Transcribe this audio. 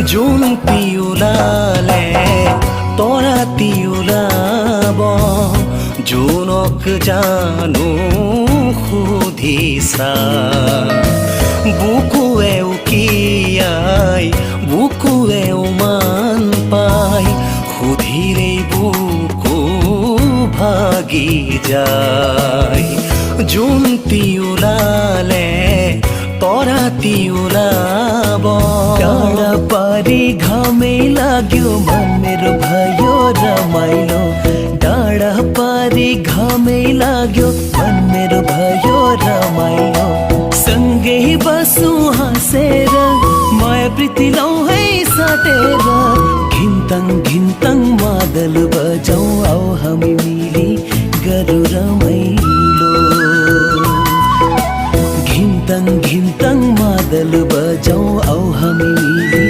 जुन पिउलाले तोरा तिउलाब जुनक जानु खुदिसा बुकु एउकियाई बुकु एउमान पाई खुदिरे बुकु भागी जाई जुन पिउलाले तोरा तिउलाब टाढा पारी घामै लाग्यो मन मेरो भयो रमाइलो टाढा पारी घामै लाग्यो मन मेरो भयो रमाइलो सँगै बसु हाँसेर माया प्रीति लौ है साटेर घिन्तङ घिन्तङ मादल